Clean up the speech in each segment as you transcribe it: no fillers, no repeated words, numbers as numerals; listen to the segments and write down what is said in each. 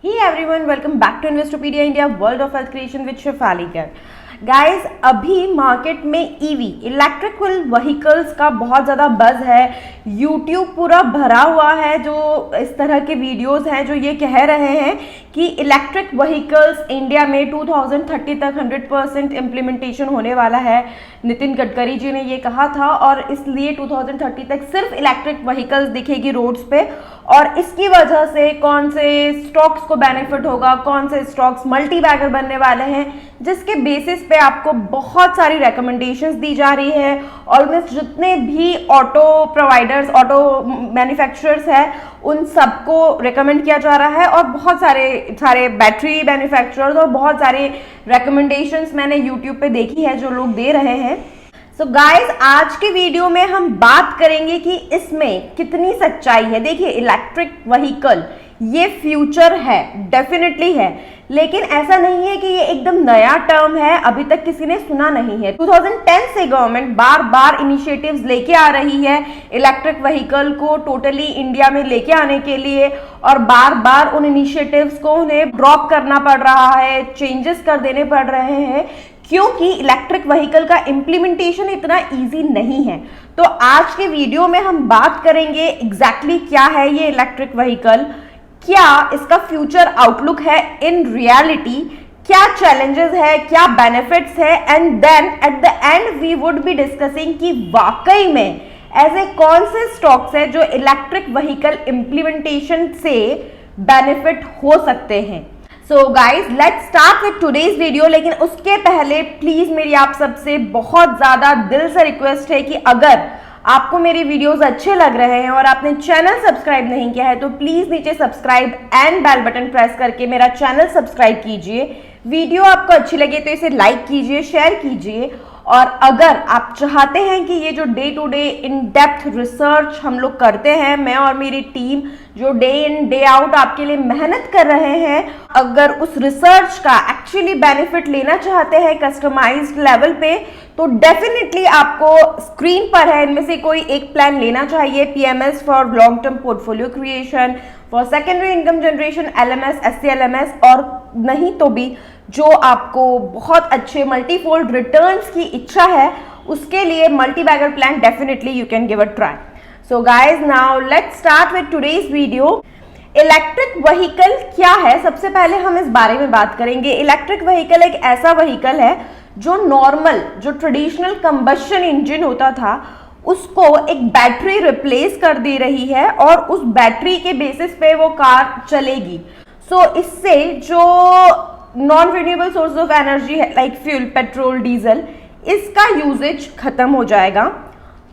Hey everyone, welcome back to Investopedia India, World of Wealth Creation with Shefali Kar. Guys अभी market में EV electrical vehicles का बहुत ज़्यादा buzz है। YouTube पूरा भरा हुआ है जो इस तरह के वीडियोस हैं जो ये कह रहे हैं कि इलेक्ट्रिक व्हीकल्स इंडिया में 2030 तक 100% इम्प्लीमेंटेशन होने वाला है। नितिन गडकरी जी ने ये कहा था और इसलिए 2030 तक सिर्फ इलेक्ट्रिक व्हीकल्स दिखेगी रोड्स पे। और इसकी वजह से कौन से स्टॉक्स को बेनिफिट होगा, कौन से स्टॉक्स मल्टी बैगर बनने वाले हैं, जिसके बेसिस पे आपको बहुत सारी रिकमेंडेशंस दी जा रही है। ऑलमोस्ट जितने भी ऑटो प्रोवाइडर्स, ऑटो मैन्युफैक्चरर्स हैं, उन सबको रिकमेंड किया जा रहा है और बहुत सारे बैटरी मैन्युफैक्चरर्स और बहुत सारे रिकमेंडेशंस मैंने यूट्यूब पे देखी है जो लोग दे रहे हैं। सो गाइज आज के वीडियो में हम बात करेंगे कि इसमें कितनी सच्चाई है। देखिए इलेक्ट्रिक व्हीकल ये फ्यूचर है, डेफिनेटली है, लेकिन ऐसा नहीं है कि ये एकदम नया टर्म है, अभी तक किसी ने सुना नहीं है। 2010 से गवर्नमेंट बार बार इनिशिएटिव्स लेके आ रही है इलेक्ट्रिक व्हीकल को टोटली इंडिया में लेके आने के लिए, और बार बार उन इनिशिएटिव्स को उन्हें ड्रॉप करना पड़ रहा है, चेंजेस कर देने पड़ रहे हैं, क्योंकि इलेक्ट्रिक व्हीकल का इम्प्लीमेंटेशन इतना इजी नहीं है। तो आज के वीडियो में हम बात करेंगे एग्जैक्टली क्या है ये इलेक्ट्रिक व्हीकल, क्या इसका फ्यूचर आउटलुक है इन रियलिटी, क्या चैलेंजेस है, क्या बेनिफिट्स है, and then at the end we would be discussing कि वाकई में ऐसे कौन से स्टॉक्स है जो इलेक्ट्रिक व्हीकल इम्प्लीमेंटेशन से बेनिफिट हो सकते हैं। So guys let's start with today's video. लेकिन उसके पहले प्लीज मेरी आप सबसे बहुत ज्यादा दिल से रिक्वेस्ट है कि अगर आपको मेरी वीडियोस अच्छे लग रहे हैं और आपने चैनल सब्सक्राइब नहीं किया है तो प्लीज नीचे subscribe and bell button press करके मेरा चैनल सब्सक्राइब कीजिए। वीडियो आपको अच्छी लगे तो इसे लाइक कीजिए, शेयर कीजिए, और अगर आप चाहते हैं कि ये जो day to day in depth research हम लोग करते हैं, मैं और मेरी टीम जो डे इन डे आउट आपके लिए मेहनत कर रहे हैं, अगर उस रिसर्च का एक्चुअली बेनिफिट लेना चाहते हैं कस्टमाइज्ड लेवल पे, तो डेफिनेटली आपको स्क्रीन पर है इनमें से कोई एक प्लान लेना चाहिए। PMS for long term portfolio creation, for secondary income generation, LMS, SCLMS, और नहीं तो भी जो आपको बहुत अच्छे मल्टीफोल्ड रिटर्न्स की इच्छा है उसके लिए multi bagger plan definitely you can give a try. So guys now let's start with today's video. Electric vehicle क्या है, सबसे पहले हम इस बारे में बात करेंगे। इलेक्ट्रिक व्हीकल एक ऐसा व्हीकल है जो नॉर्मल, जो ट्रेडिशनल कंबशन इंजन होता था उसको एक बैटरी रिप्लेस कर दे रही है और उस बैटरी के बेसिस पे वो कार चलेगी। सो इससे जो non renewable source of energy है लाइक फ्यूल, पेट्रोल, डीजल, इसका यूजेज खत्म हो जाएगा।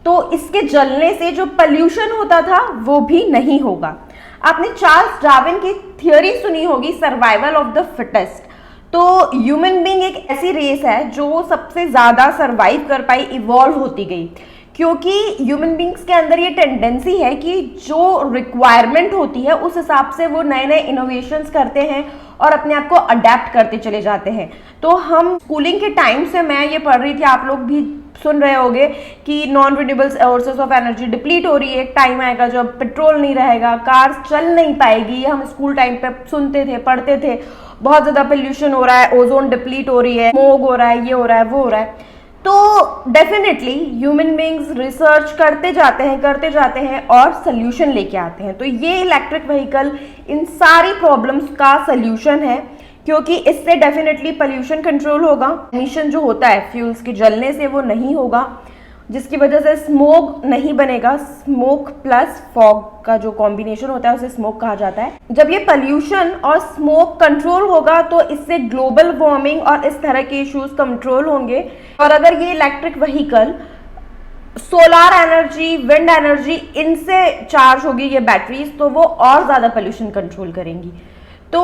तो इसके जलने से जो पॉल्यूशन होता था वो भी नहीं होगा। आपने चार्ल्स डार्विन की थियोरी सुनी होगी, सर्वाइवल ऑफ द फिटेस्ट। तो ह्यूमन बीइंग एक ऐसी रेस है जो सबसे ज्यादा सर्वाइव कर पाई, इवॉल्व होती गई, क्योंकि ह्यूमन बींग्स के अंदर ये टेंडेंसी है कि जो रिक्वायरमेंट होती है उस हिसाब से वो नए नए इनोवेशंस करते हैं और अपने आप को अडेप्ट करते चले जाते हैं। तो हम स्कूलिंग के टाइम से मैं ये पढ़ रही थी, आप लोग भी सुन रहे होंगे कि non renewable sources of energy deplete हो रही है, एक टाइम आएगा जब पेट्रोल नहीं रहेगा, कार्स चल नहीं पाएगी। हम स्कूल टाइम पे सुनते थे, पढ़ते थे, बहुत ज़्यादा पोल्यूशन हो रहा है, ओजोन डिप्लीट हो रही है, स्मोक हो रहा है, ये हो रहा है, वो हो रहा है। तो डेफिनेटली ह्यूमन बींग्स रिसर्च करते जाते हैं और सोल्यूशन लेके आते हैं। तो ये इलेक्ट्रिक व्हीकल इन सारी प्रॉब्लम्स का सोल्यूशन है, क्योंकि इससे डेफिनेटली पोल्यूशन कंट्रोल होगा, एमिशन जो होता है फ्यूल्स के जलने से वो नहीं होगा, जिसकी वजह से स्मोक नहीं बनेगा। स्मोक प्लस फॉग का जो कॉम्बिनेशन होता है उसे स्मोक कहा जाता है। जब ये पोल्यूशन और स्मोक कंट्रोल होगा तो इससे ग्लोबल वार्मिंग और इस तरह के इश्यूज कंट्रोल होंगे। और अगर ये electric vehicle solar energy, wind energy, इनसे चार्ज होगी ये बैटरीज, तो वो और ज़्यादा पोल्यूशन कंट्रोल करेंगी। तो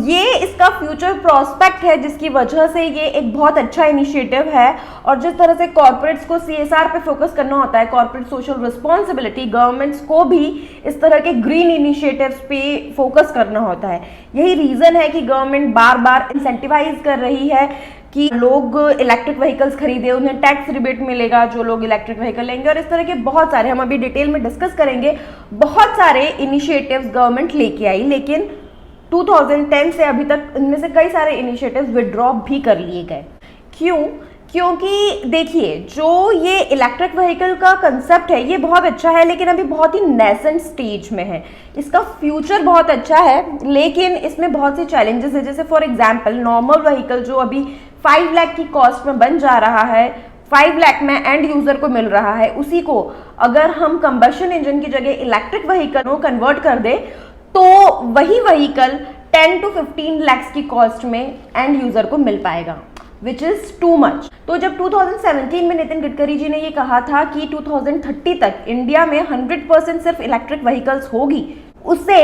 ये इसका फ्यूचर प्रोस्पेक्ट है, जिसकी वजह से ये एक बहुत अच्छा इनिशिएटिव है। और जिस तरह से कॉर्पोरेट्स को सीएसआर पे फोकस करना होता है, कॉर्पोरेट सोशल रिस्पॉन्सिबिलिटी, गवर्नमेंट्स को भी इस तरह के ग्रीन इनिशिएटिव्स पे फोकस करना होता है। यही रीज़न है कि गवर्नमेंट बार बार इंसेंटिवाइज कर रही है कि लोग इलेक्ट्रिक व्हीकल्स खरीदे, उन्हें टैक्स रिबेट मिलेगा जो लोग इलेक्ट्रिक व्हीकल लेंगे, और इस तरह के बहुत सारे, हम अभी डिटेल में डिस्कस करेंगे, बहुत सारे इनिशिएटिव्स गवर्नमेंट लेके आई। लेकिन 2010 से अभी तक इनमें से कई सारे इनिशिएटिव्स विड्रॉ भी कर लिए गए। क्यों? क्योंकि देखिए, जो ये इलेक्ट्रिक व्हीकल का कंसेप्ट है ये बहुत अच्छा है, लेकिन अभी बहुत ही नेसेंट स्टेज में है। इसका फ्यूचर बहुत अच्छा है, लेकिन इसमें बहुत से चैलेंजेस है। जैसे फॉर एग्जांपल, नॉर्मल व्हीकल जो अभी 5 लाख की कॉस्ट में बन जा रहा है, 5 लाख में एंड यूजर को मिल रहा है, उसी को अगर हम कंबशन इंजन की जगह इलेक्ट्रिक व्हीकल को कन्वर्ट कर दे तो वही व्हीकल 10 to 15 lakhs की कॉस्ट में एंड यूजर को मिल पाएगा, विच इज टू मच। तो जब 2017 में नितिन गडकरी जी ने ये कहा था कि 2030 तक इंडिया में 100% सिर्फ इलेक्ट्रिक व्हीकल्स होगी, उससे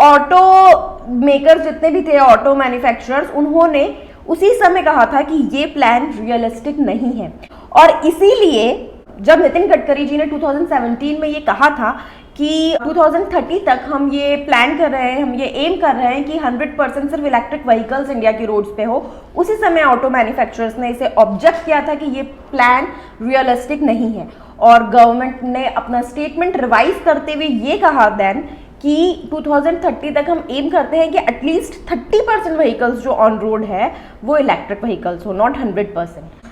ऑटो मेकर जितने भी थे, ऑटो मैन्युफैक्चरर्स, उन्होंने उसी समय कहा था कि ये प्लान रियलिस्टिक नहीं है। और इसीलिए जब नितिन गडकरी जी ने 2017 में ये कहा था कि 2030 तक हम ये प्लान कर रहे हैं, हम ये एम कर रहे हैं कि 100% सिर्फ इलेक्ट्रिक व्हीकल्स इंडिया की रोड्स पे हो, उसी समय ऑटो मैन्युफैक्चरर्स ने इसे ऑब्जेक्ट किया था कि ये प्लान रियलिस्टिक नहीं है। और गवर्नमेंट ने अपना स्टेटमेंट रिवाइज करते हुए ये कहा देन कि 2030 तक हम एम करते हैं कि एटलीस्ट 30% व्हीकल्स जो ऑन रोड है वो इलेक्ट्रिक व्हीकल्स हो, नॉट 100%।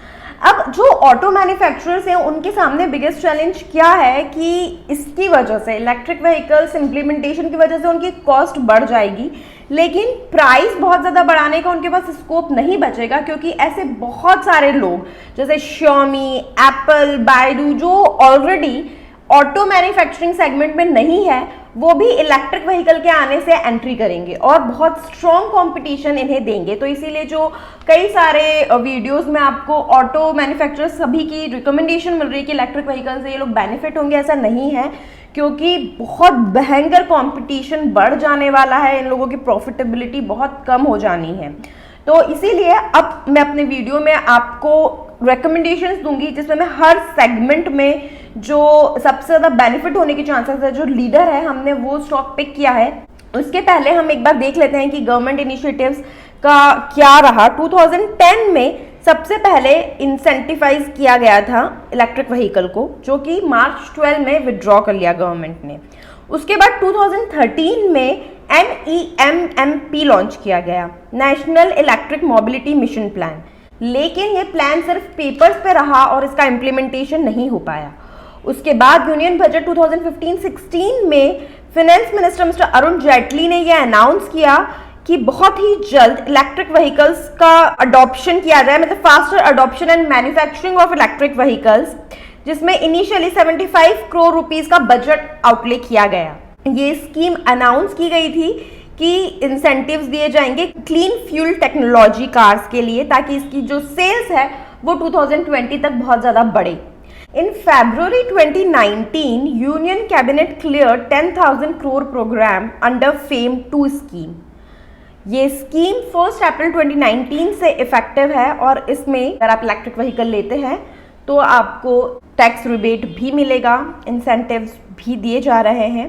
अब जो ऑटो मैन्युफैक्चरर्स हैं उनके सामने बिगेस्ट चैलेंज क्या है कि इसकी वजह से, इलेक्ट्रिक व्हीकल्स इम्प्लीमेंटेशन की वजह से उनकी कॉस्ट बढ़ जाएगी, लेकिन प्राइस बहुत ज़्यादा बढ़ाने का उनके पास स्कोप नहीं बचेगा, क्योंकि ऐसे बहुत सारे लोग जैसे Xiaomi, एप्पल, बायडू जो ऑलरेडी ऑटो मैन्युफैक्चरिंग सेगमेंट में नहीं है, वो भी इलेक्ट्रिक व्हीकल के आने से एंट्री करेंगे और बहुत स्ट्रॉन्ग कंपटीशन इन्हें देंगे। तो इसीलिए जो कई सारे वीडियोस में आपको ऑटो मैन्युफैक्चरर्स सभी की रिकमेंडेशन मिल रही है कि इलेक्ट्रिक व्हीकल से ये लोग बेनिफिट होंगे, ऐसा नहीं है, क्योंकि बहुत भयंकर कंपटीशन बढ़ जाने वाला है, इन लोगों की प्रॉफिटेबिलिटी बहुत कम हो जानी है। तो इसीलिए अब मैं अपने वीडियो में आपको रिकमेंडेशंस दूंगी जिसमें मैं हर सेगमेंट में जो सबसे ज़्यादा बेनिफिट होने के चांसेस है, जो लीडर है, हमने वो स्टॉक पिक किया है। उसके पहले हम एक बार देख लेते हैं कि गवर्नमेंट इनिशिएटिव्स का क्या रहा। 2010 में सबसे पहले इंसेंटिवाइज किया गया था इलेक्ट्रिक व्हीकल को, जो कि मार्च 12 में विड्रॉ कर लिया गवर्नमेंट ने। उसके बाद 2013 में NEMMP लॉन्च किया गया, national electric mobility mission plan, लेकिन ये प्लान सिर्फ पेपर्स पे रहा और इसका इम्प्लीमेंटेशन नहीं हो पाया। उसके बाद यूनियन बजट 2015-16 में finance minister mister Arun Jaitley ने यह अनाउंस किया कि बहुत ही जल्द इलेक्ट्रिक व्हीकल्स का अडॉप्शन किया जाए, मतलब faster adoption and manufacturing of electric vehicles, जिसमें इनिशियली 75 करोड़ रुपीस का बजट आउटले किया गया। ये स्कीम अनाउंस की गई थी कि इंसेंटिव्स दिए जाएंगे क्लीन फ्यूल टेक्नोलॉजी कार्स के लिए, ताकि इसकी जो सेल्स है वो 2020 तक बहुत ज़्यादा बढ़े। In February 2019, Union Cabinet cleared 10,000 crore program under FAME 2 scheme. ये स्कीम 1 अप्रैल 2019 से इफेक्टिव है और इसमें अगर आप इलेक्ट्रिक व्हीकल लेते हैं तो आपको टैक्स रिबेट भी मिलेगा, इंसेंटिव्स भी दिए जा रहे हैं।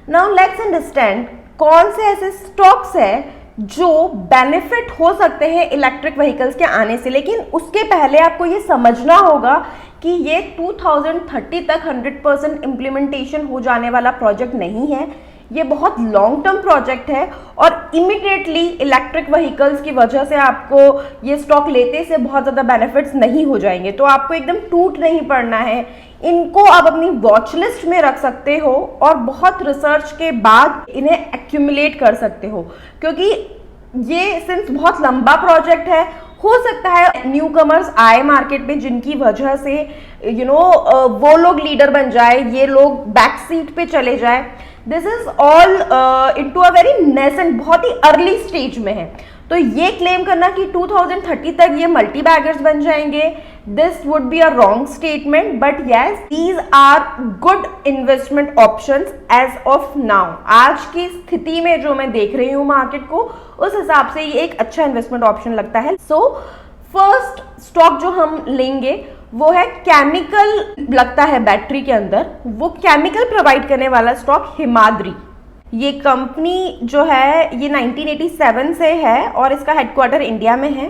नाउ लेट्स अंडरस्टैंड कौन से ऐसे स्टॉक्स है जो बेनिफिट हो सकते हैं इलेक्ट्रिक व्हीकल्स के आने से। लेकिन उसके पहले आपको ये समझना होगा कि ये 2030 तक 100% इम्प्लीमेंटेशन हो जाने वाला प्रोजेक्ट नहीं है, ये बहुत लॉन्ग टर्म प्रोजेक्ट है और इमीडिएटली इलेक्ट्रिक व्हीकल्स की वजह से आपको ये स्टॉक लेते से बहुत ज़्यादा बेनिफिट्स नहीं हो जाएंगे। तो आपको एकदम टूट नहीं पड़ना है, इनको आप अपनी वॉच लिस्ट में रख सकते हो और बहुत रिसर्च के बाद इन्हें एक्यूमुलेट कर सकते हो, क्योंकि ये सिंस बहुत लंबा प्रोजेक्ट है, हो सकता है न्यू कमर्स आए मार्केट में जिनकी वजह से वो लोग लीडर बन जाए, ये लोग बैक सीट पे चले जाए। This is all into a very nascent, बहुत ही अर्ली स्टेज में है। तो ये क्लेम करना कि 2030 तक ये मल्टी बैगर्स बन जाएंगे, this would be a wrong statement, but yes these are good investment options as of now. आज की स्थिति में जो मैं देख रही हूँ मार्केट को, उस हिसाब से ये एक अच्छा इन्वेस्टमेंट ऑप्शन लगता है। सो फर्स्ट स्टॉक जो हम लेंगे वो है केमिकल, लगता है बैटरी के अंदर, वो केमिकल प्रोवाइड करने वाला स्टॉक हिमाद्री। ये कंपनी जो है ये 1987 से है और इसका हेडक्वार्टर इंडिया में है।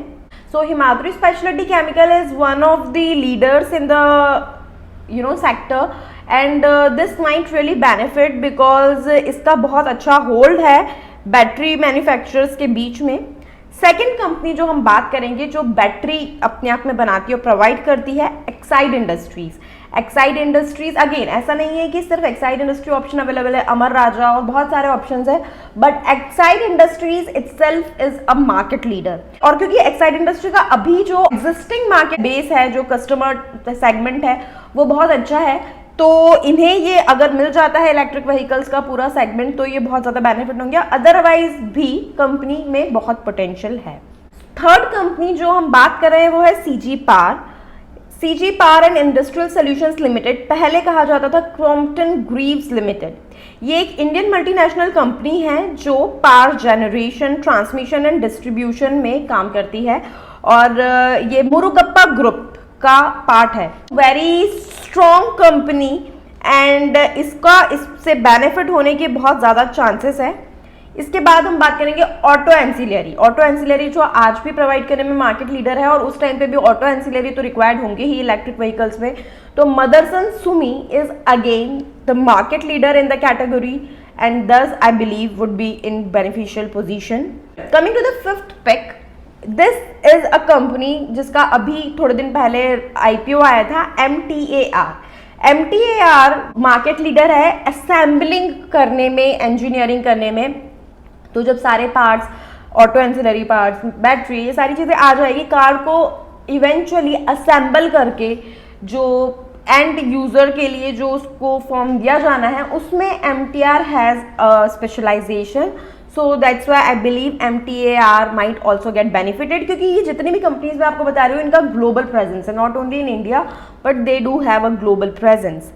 So Himadri speciality chemical is one of the leaders in the sector and this might really benefit because इसका बहुत अच्छा होल्ड है बैटरी मैन्युफैक्चरर्स के बीच में। सेकेंड कंपनी जो हम बात करेंगे जो बैटरी अपने आप में बनाती है और प्रोवाइड करती है, Exide industries. Exide industries again ऐसा नहीं है कि सिर्फ एक्साइड इंडस्ट्री ऑप्शन अवेलेबल है, अमर राजा और बहुत सारे ऑप्शंस है, but Exide industries itself is a market leader. और क्योंकि एक्साइड इंडस्ट्री का अभी जो एग्जिस्टिंग मार्केट बेस है, जो कस्टमर सेगमेंट है, वो बहुत अच्छा है, तो इन्हें ये अगर मिल जाता है इलेक्ट्रिक व्हीकल्स का पूरा सेगमेंट, तो ये बहुत ज़्यादा बेनिफिट होंगे। अदरवाइज भी कंपनी में बहुत पोटेंशियल है। थर्ड कंपनी जो हम बात कर रहे हैं वो है CG power. CG power and industrial solutions limited, पहले कहा जाता था क्रॉम्पटन ग्रीव्स लिमिटेड। ये एक इंडियन मल्टीनेशनल कंपनी है जो power generation, transmission and distribution में काम करती है, और ये मुरुगप्पा ग्रुप का पार्ट है। वेरी स्ट्रॉन्ग कंपनी एंड इससे बेनिफिट होने के बहुत ज़्यादा चांसेस है। इसके बाद हम बात करेंगे ऑटो एंसिलरी। ऑटो एंसिलरी जो आज भी प्रोवाइड करने में मार्केट लीडर है, और उस टाइम पे भी ऑटो एंसिलरी तो रिक्वायर्ड होंगे ही इलेक्ट्रिक व्हीकल्स में। तो Motherson Sumi is again the market leader in the category and this I believe would be in beneficial position. Coming to the fifth pick, this is a company जिसका अभी थोड़े दिन पहले IPO आया था, MTAR। MTAR मार्केट लीडर है assembling करने में, इंजीनियरिंग करने में। तो जब सारे parts, auto ancillary parts, battery, ये सारी चीज़ें आ जाएगी, कार को इवेंचुअली असेंबल करके जो एंड यूज़र के लिए जो उसको फॉर्म दिया जाना है, उसमें MTAR has a specialization. So that's why I believe MTAR might also get benefited, क्योंकि ये जितनी भी कंपनीज मैं आपको बता रही हूँ इनका ग्लोबल प्रेजेंस है, not only in India but they do have a global presence.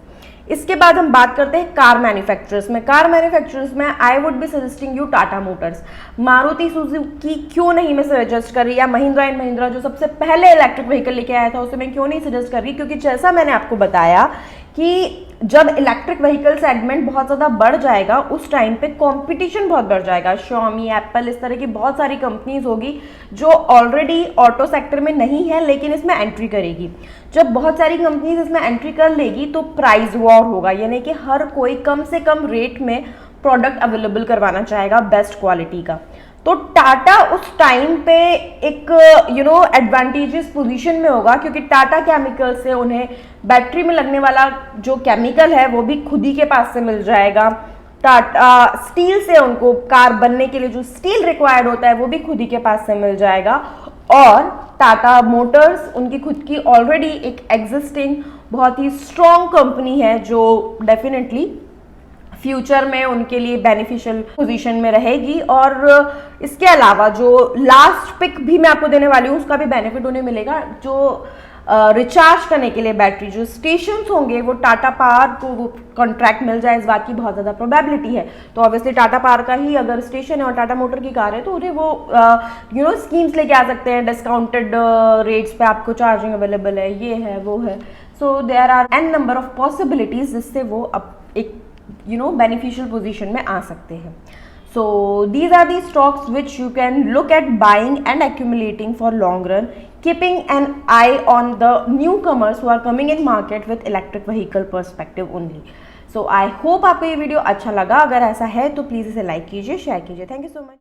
इसके बाद हम बात करते हैं कार मैन्युफैक्चरर्स में। कार मैन्युफैक्चरर्स में I would be suggesting you Tata Motors. Maruti Suzuki क्यों नहीं मैं सजेस्ट कर रही, या महिंद्रा एंड महिंद्रा जो सबसे पहले इलेक्ट्रिक व्हीकल लेके आया था उसे मैं क्यों नहीं सजेस्ट कर रही, क्योंकि जैसा मैंने आपको बताया कि जब इलेक्ट्रिक व्हीकल सेगमेंट बहुत ज़्यादा बढ़ जाएगा उस टाइम पे कंपटीशन बहुत बढ़ जाएगा। Xiaomi, एप्पल, इस तरह की बहुत सारी कंपनीज होगी जो ऑलरेडी ऑटो सेक्टर में नहीं है लेकिन इसमें एंट्री करेगी। जब बहुत सारी कंपनीज इसमें एंट्री कर लेगी तो प्राइस वॉर होगा, यानी कि हर कोई कम से कम रेट में प्रोडक्ट अवेलेबल करवाना चाहेगा बेस्ट क्वालिटी का। तो टाटा उस टाइम पे एक एडवांटेजियस पोजीशन में होगा, क्योंकि टाटा केमिकल से उन्हें बैटरी में लगने वाला जो केमिकल है वो भी खुद ही के पास से मिल जाएगा। टाटा स्टील से उनको कार बनने के लिए जो स्टील रिक्वायर्ड होता है वो भी खुद ही के पास से मिल जाएगा। और टाटा मोटर्स उनकी खुद की ऑलरेडी एक एग्जिस्टिंग बहुत ही स्ट्रॉन्ग कंपनी है जो डेफिनेटली फ्यूचर में उनके लिए बेनिफिशियल पोजीशन में रहेगी। और इसके अलावा जो लास्ट पिक भी मैं आपको देने वाली हूँ उसका भी बेनिफिट उन्हें मिलेगा। जो रिचार्ज करने के लिए बैटरी जो स्टेशंस होंगे वो टाटा पावर को वो कॉन्ट्रैक्ट मिल जाए, इस बात की बहुत ज़्यादा प्रोबेबिलिटी है। तो ऑब्वियसली टाटा पावर का ही अगर स्टेशन है और टाटा मोटर की कार है तो उन्हें वो स्कीम्स लेके आ सकते हैं, डिस्काउंटेड रेट्स पे आपको चार्जिंग अवेलेबल है, ये है वो है। So there are an number of possibilities जिससे वो अब एक beneficial position में आ सकते हैं। So these are the stocks which you can look at buying and accumulating for long run, keeping an eye on the newcomers who are coming in market with electric vehicle perspective only. So I hope आपको ये video अच्छा लगा, अगर ऐसा है तो please इसे like कीजिए, शेयर कीजिए। Thank you so much.